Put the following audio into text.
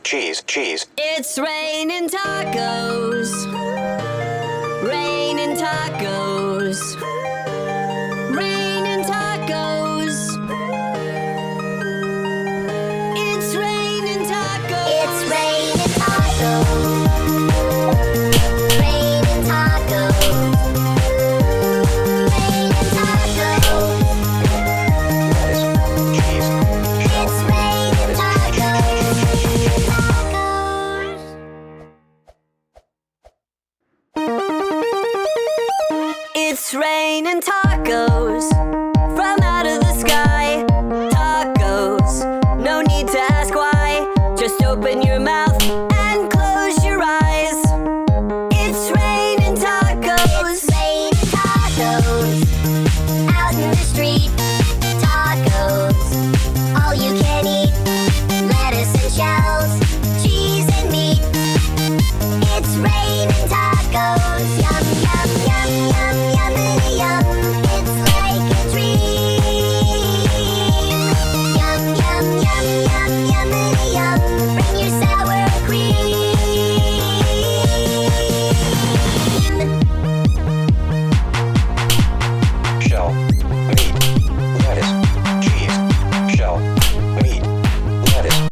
cheese. It's raining tacos. Raining tacos. Raining tacos. It's raining tacos. It's raining tacos. Raining tacos. Raining tacos. Cheese. It's raining tacos. Tacos. It's raining tacos from out of the sky. Tacos, no need to ask why. Just open your mouth and close your eyes. It's raining tacos. It's raining tacos. Out in the street. Tacos. All you can eat. Lettuce and shells. Cheese and meat. It's raining tacos. Yum, yum, yum, yum, yummity yum. It's like a dream. Yum, yum, yum, yum, yummity yum. Bring your sour cream. Shell, meat, lettuce, cheese. Shell, meat, lettuce.